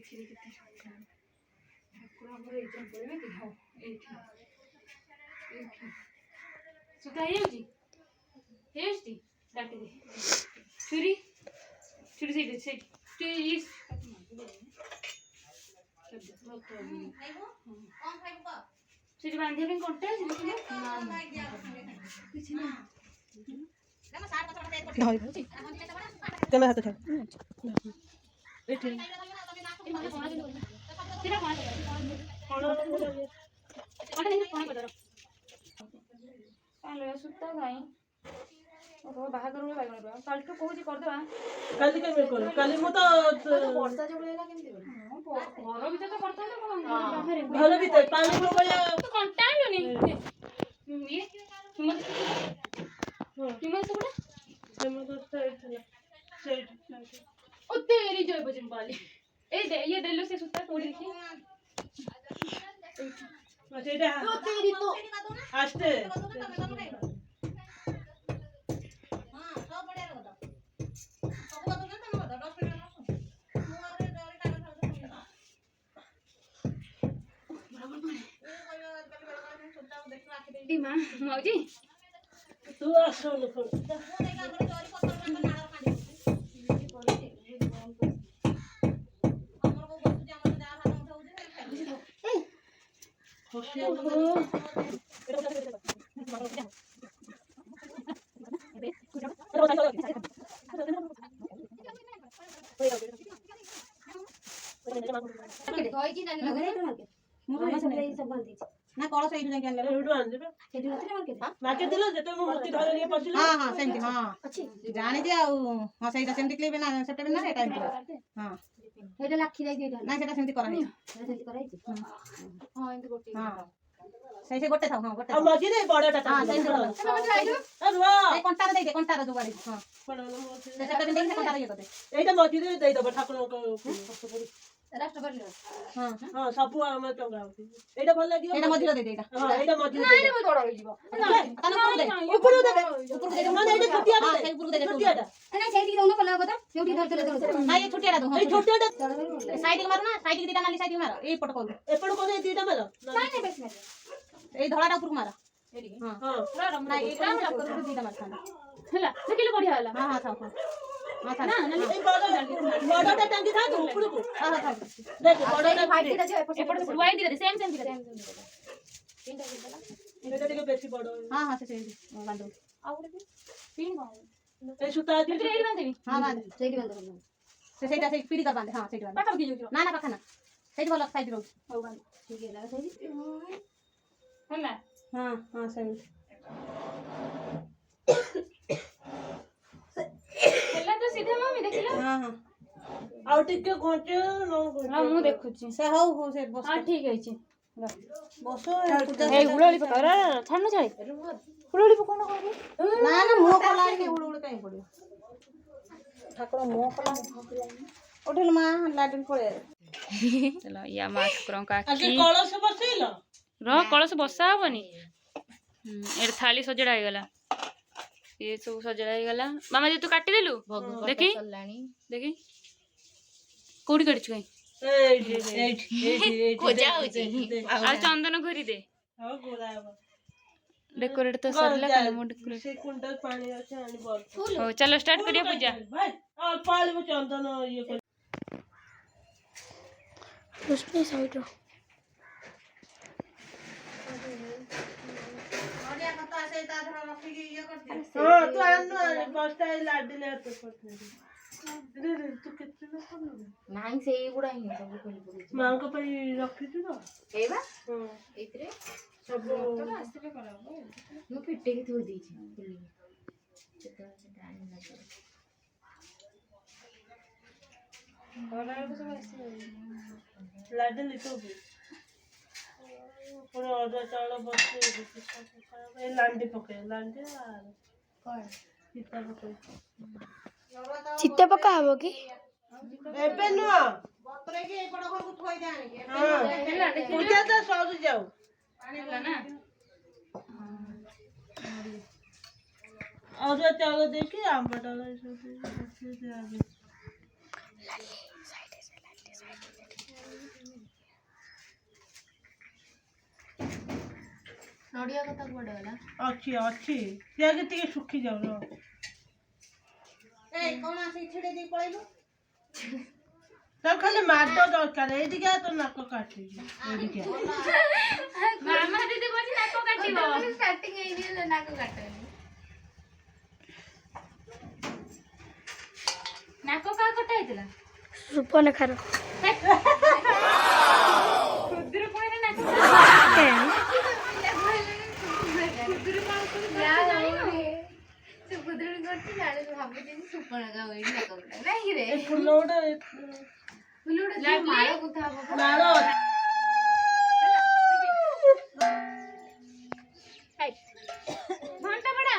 देखिए कितने ठाकुर हमर एग्जाम पड़े कि हां एठी सुता हेस्टी डाके दे छुरी छुरी से इस छुरी बांधे में कोंटा है कुछ ना चलो हाथ उठा सुता भाई बाहागर बैगण कल तो कहूँ करदे काली के कर काली मु तो वर्षा जो लेला केमती घर भीतर तो करता बाहर घर भीतर पानी को बया तो कंटाइम नहीं ये हिम्मत हिम्मत से हिम्मत साइड साइड ओ तेरी जय बजन वाली ए दे ये डेलो से सुता तोड़ी देखी अच्छा এটা तो तेरी तो आस्ते मां मौजी तू आसो न ना कळस एइठु जाके आनले एडु आन देबे केदि होतले मार्केट मार्केट दिलो जेते मु मूर्ति धरे लिए पछिलो हां हां सेमति हां अच्छी जाने दे आ हां सेइटा सेमति क्लेबे ना सेप्टेम्बर ना टाइम हां हेटा लाखी जाई देटा ना सेटा सेमति करा है सेमति कराई हां इंद गोटी हां सही से गोटे थाओ हां गोटे आ मजी रे बड़ाटा हां सही से तमे जाइलो आ रुआ ए कोंटार दे कोंटार जुगाड़ी हां पड़ालो से सेटा दिन से कोंटार ये करते एटा मजी रे दे दबा ठाकुर को राष्ट्र कर लियो हां हां सब हम टंगा होती एटा भल लागियो एटा मजी दे देटा हां एटा मजी नहीं रे बड़ हो जीवो ऊपर दे ऊपर दे माने एटा छुटिया हां दे सही ऊपर दे छुटियाटा ना सेठी दोनो कला कथा सेठी धरते ना ये छुटियाटा दो ए छुटियाटा साइड के मारो ना साइड की दीटा नाली साइड मारो ए पट को एपड़ को दे दीटा मारो नहीं बेस में ए धड़ाटा ऊपर मारो एडी हां हां ना ए काम कर दीटा मार खाना हला देखिले बढ़िया हला हां हां था हां था ना ए बड़ाटा टांगी था तू ऊपर को हां हां था देख बड़ाटा फाइट दे जो एपड़ से वाइट दे सेम सेम दे तीनटा कितना एटा टिके बेसी बड़ हां हां से बांधो आउरे तीन बांध ए सुता दी एडी बांधबी हां बांध सेठी बांधो से सेटा से पीड़ी कर बांधे हां सेठी बांध पाटा की जो ना ना पखाना सेठी बोल साइड रो हो बांध ठीक है लगा सही हला हां हां सही हला तो सीधे मम्मी देखिला हां हां आउ टिके घोंचे न हां मु देखुची से हो से बस हां ठीक है छी बसो ए हुड़ोली पकड़ छानु छाई हुड़ोली पकोन कर ना ना मुंह कला के उड़ कहीं पड़ियो ठाकुर मुंह कला उठल मां लाडन पड़े चलो या मां ठाकुर का आगे कळस बसैलो र कलश बसा हबनी ए थाली सजड़ा हो गला ये सब सजड़ा हो गला मामा जी तू काटी देलु देखी देखी कोडी काटछु कहीं खोजा होची आ चंदन घरी दे हां गोलाबा डेकोरेट तो सरला कल मो डेकोरेट से कुंटल पानी আছে आणि बॉल हो चलो स्टार्ट करिए पूजा भाई और पाल में चंदन ये कर उसने साइड रो ओडिया कथा से ता धर रखी के ये करती हां तू आनो बस्ता लाडले तो पटने रे रे तू कितने में कर नाही से गुडा ही सब कोली पड़ी मां को पई रखी तू ना एबा हां एतरे सब तो आस्ते कराबो मु पिटे के थो दी छी खुली चिता डाल ना और सब आस्ते लाडले तो भी पूरा आधा चावल बसते ए लांडी पके लांडी और कौन चिता पके चित्ते पका हबो कि एबे न बतरे के एपड़ घर को थोई दे आने के हां पूजा तो सज जाओ आनेला ना और चावल देखी आम बटाला सब दे आगे ନଡ଼ିଆ କଥା କୁଆଡେ ଗଲା? ଅଛି ଅଛି ସିଆगे ଟିକେ ଶୁଖି ଯାଉ ର ଏଇ କଣ ଆସି ଛିଡେଇ ଦେଇ ପଳେଇଲୁ? ତାକୁ ଖାଲି ମାଡ ଦରକାର ଏଇଠିକି ଆ ତୋ ନାକ କାଟିବି ଏଇଠିକି ମାମା ଦିଦି କହୁଛି ନାକ କାଟିବ ଷ୍ଟାର୍ଟିଂ ହେଇନି ହେଲେ ନାକ କାଟେନି। ନାକ କାହା କଟା ହେଇଥିଲା ସୁପନେଖାର ଖୁଦୁରୁକୁଣିରେ ନାକ ଫୁଲ ଗୋଟେ ମାଳ ଘଣ୍ଟା ପଡା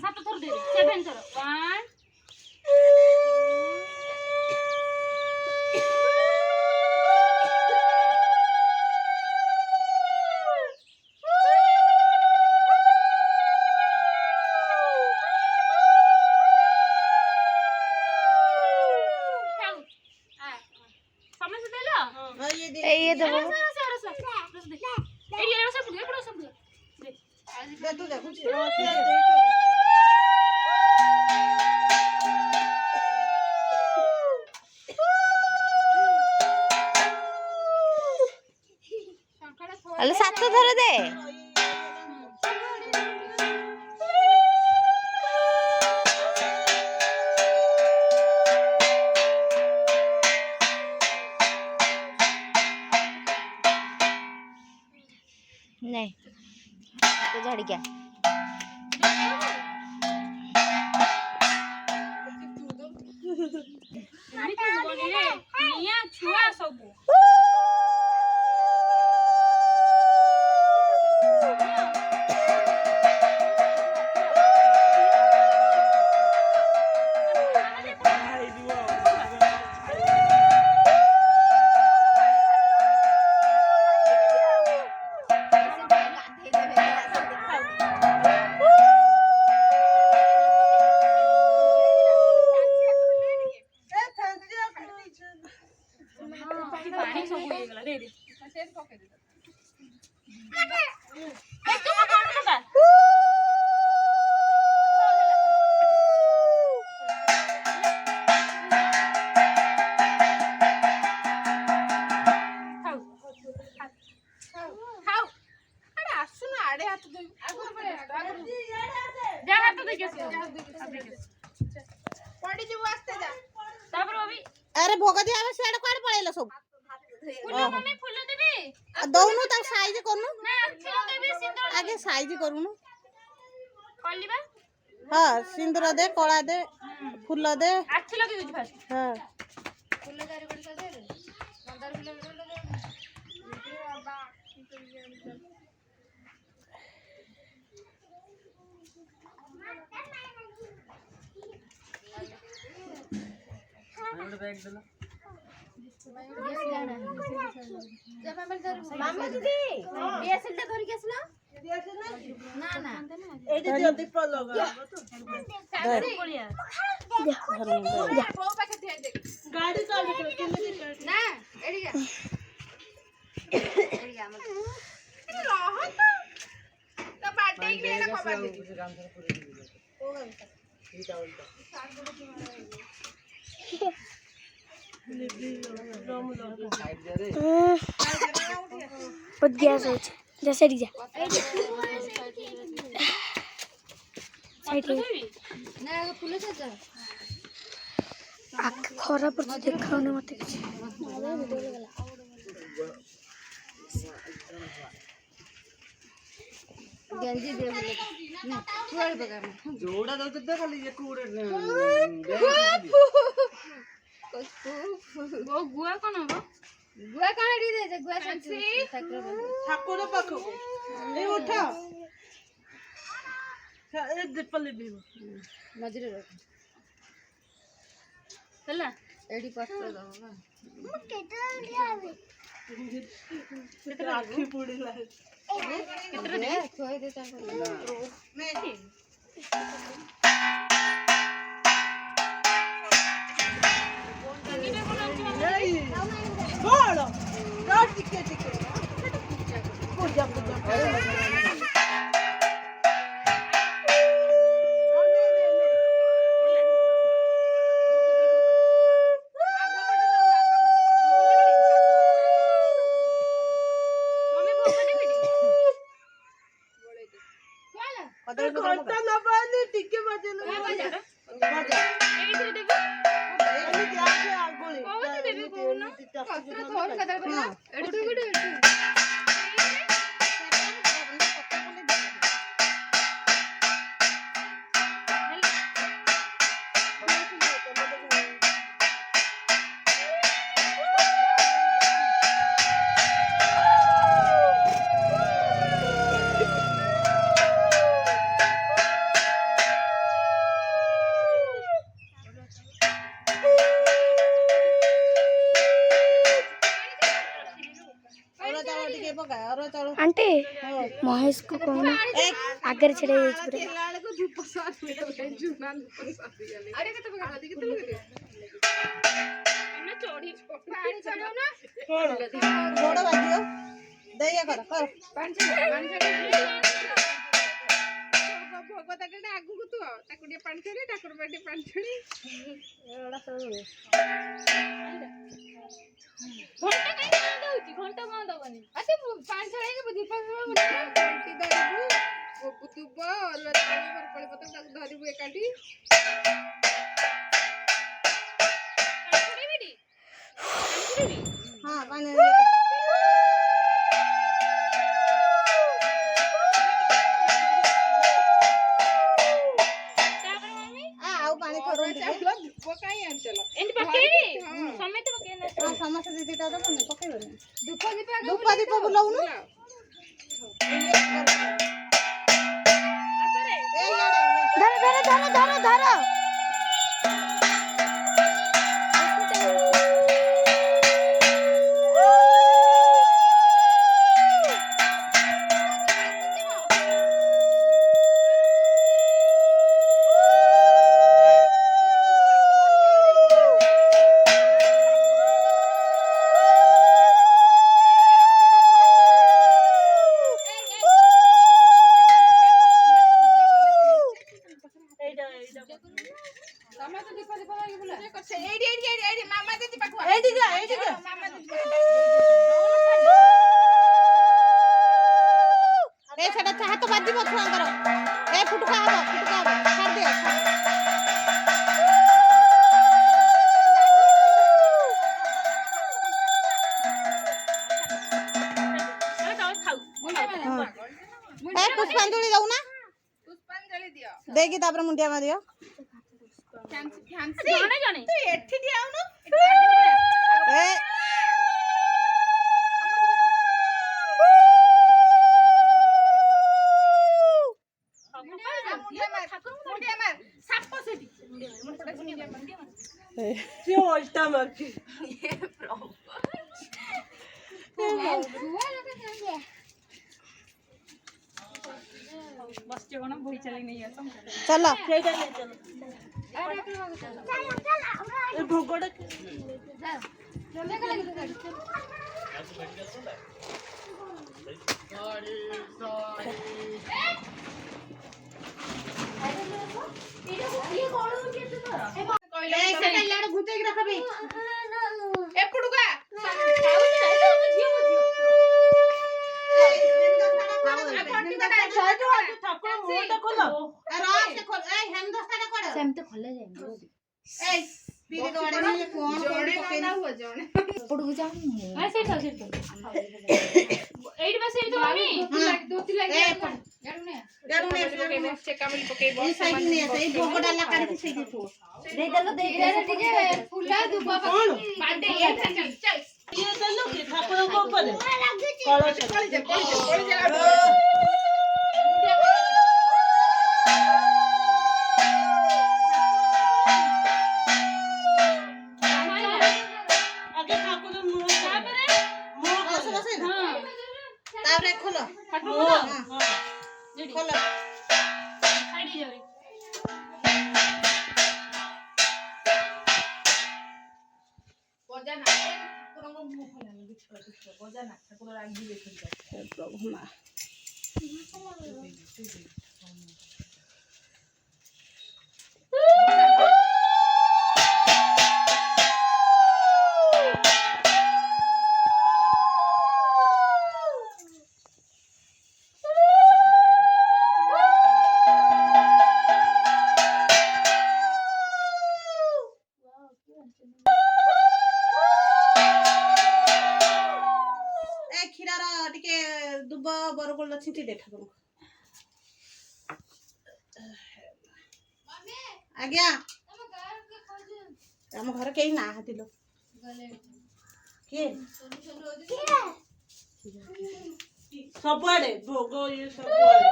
ସାତ ଥର ଦେବି 7 ଥର 1 ସମସ୍ତେ ଦେଲ ये दो अरे 7 थर दे नहीं तो झाड़ी क्या छुआ सब पानी सब हो गला दे दे से पके दे ए तू कौन पका खाओ अरे आसु ना आड़े हाथ दे जा हाथ दे के पड़ी जो आस्ते जा तापर अभी अरे भोग दिया आवे सेड कोड पळेलो सब फूल मम्मी फूल देबे दउनु त साइज करनु ना अच्छे देबे सिंदूर आगे साइज करूनु कलिबा हां सिंदूर दे कोळा दे फूल दे अच्छे लगे तुझ फास्ट हां फूल दारी बड़ी सा दे मंदार फूल दे बाबा बैग देला मामा दीदी डीएसएल ता धरि के असला ना ना एडी जल्दी पर लगा गाड़ी चालू कर केले ना एडी जा एडी जा मत रह तो बाटे ही ना खबर दे बहुत गैस हो जैसे जा ना फूल से आख खरा पर देखाउने मते किछ ଯୋଉଟା ଦଉଛ ତ ଖାଲି ଇଏ କୋଉଟା ଗୁଆ କଣ ହବ? ଠାକୁର ପାଖକୁ ଏଇ ଉଠ ଏ ଦୀପ ଲିଭିବ ହେଲା ଆଖି ପୁଡ଼ିଲା ବଳ ଟିକେ ଟିକେ ପୂଜା ଘଣ୍ଟା ନବାନି ଟିକେ ବଜେଇଲେ ଏଇଥିରେ ଦେବି आंटी महेश को कौन आगे छड़े घंटा कौन दबनी हाँ पानी समस्त दीदी धूप दीप बुलाऊनु धर धर धर धर धर हाथ बाजी छुआंकर ए फुटका हब छाड़ दियो पुष्पांजलि दऊ ना देखी तापर मुंडिया मारियो जणे जणे तू एठी ठियाउनु ए उल्टा मारती बस कोन भई चली नहीं आसम चलो सेटा ले चलो ए भोगड़ा एइट बस एइट तो मम्मी ଗାଡୁ ନେଇ ଆସିବ ଏଇ ସାଇଡ ନେଇ ଆସ ଏଇ ଭୋଗ ଡାଲା କାଢିକି ସେଇଠି ଥୁଅ ଇଏ ଦେଲୁ କି ଠାକୁରଙ୍କ ଉପରେ କଳସ ଆଗେ ଠାକୁର ମୁହଁ ତାପରେ କଳସ ବସେଇ ନା ହଁ ତାପରେ ଖୋଲ ଠାକୁର ହଁ ଯୋଉଠି ଖୋଲ ସାଇଡ ଯାଉ ପ୍ରଭୁ ମା ଏ କ୍ଷୀରର ଟିକେ ଦୁବ ବରଗୋଳ ଛିଞ୍ଚି ଦେ ଠାକୁରଙ୍କୁ ଆଜ୍ଞା ଆମ ଘରେ କେହି ନାହାନ୍ତି ଲୋ କିଏ ସବୁଆଡେ ଭୋଗ ଇଏ ସବୁଆଡେ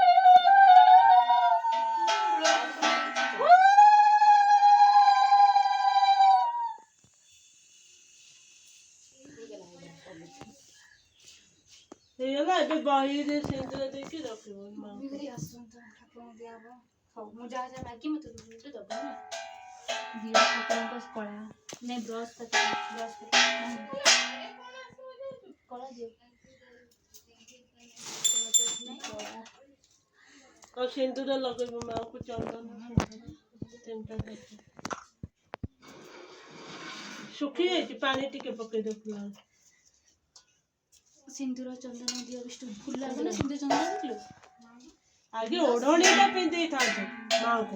ହେଇଗଲା ଏବେ ବହିରେ ସିନ୍ଦୁର ଦେଇକି ରଖିବ ମା ମୁଁ ଯାହା ଯାହା ମାଗି ମତେ ଦବ ନା ଦିଅ ଠାକୁରଙ୍କ କଳା ନାଇଁ ବ୍ରଶ କଳା ଦିଅ ଆଉ ସିନ୍ଦୁର ଲଗେଇବ ମାଆକୁ ଚନ୍ଦନ ତିନିଟା ଶୁଖି ଯାଇଛି ପାଣି ଟିକେ ପକେଇ ଦେ ଫୁଲ ସିନ୍ଦୁର ଚନ୍ଦନ ଦିଅ ବିଷ୍ଣୁ ଫୁଲ ଲାଗୁ ନା ସିନ୍ଦୁର ଚନ୍ଦନ ଦେଖିଲୁ ଆଗେ ଓଢଣୀଟା ପିନ୍ଧେଇଥାନ୍ତୁ ମାଆଙ୍କୁ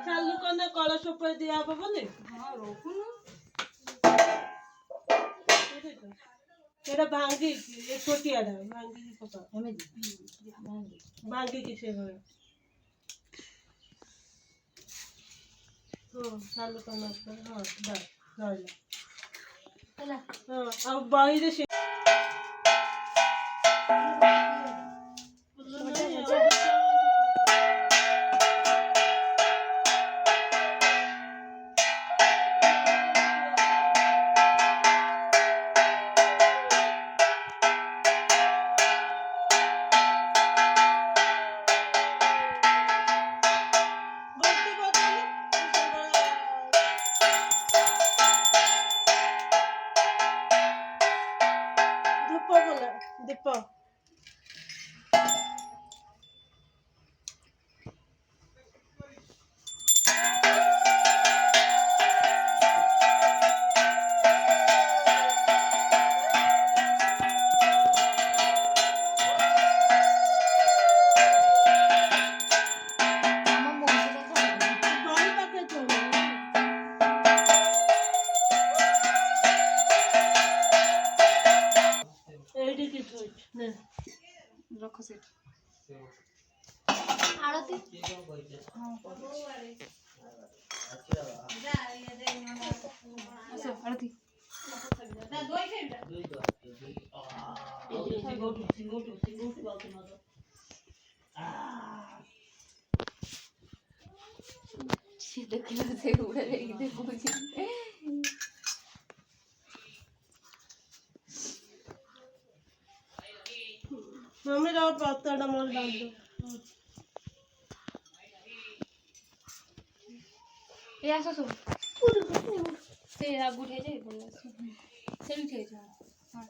ଚାଲୁ କନା କଳସ ଉପରେ ଦିଆହବ ବୋଲି ହଁ ରଖୁନୁ ସେଟା ଭାଙ୍ଗିକି ଏ ଛୋଟିଆଟା ଭାଙ୍ଗିକି ପକା ଭାଙ୍ଗିକି ସେଭଳିଆ ହଁ ଚାଲୁ କନା ଉପରେ ହଁ ବାସ୍ ରହିଲା ହେଲା ହଁ ଆଉ ବହିରେ ଧୂପ ବୋଲା ଦୀପ ବହି ପାଖେ ଥୋଇବ। ଏଇଠି କି ଥୋଇଛି ନେ ରଖ ସେଠି ଆଳତି ହଁ ଆସ ଆଳତି ସେ ଦେଖିଲା ସେ ଗୁଡା ଯାଇକି ଦେଖୁଛି ମମି ର ପତଟା ମୋର ବାନ୍ଧ ଏ ଆସ ସବୁ ସେ ଆଗୁ ଠିଆ ଯାଇ ଭଲ ସେଠି ଠିଆ ହେଇଛି ହଁ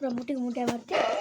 ପୁରା ମୁଟିକି ମୁଟିଆ ମାରିତେ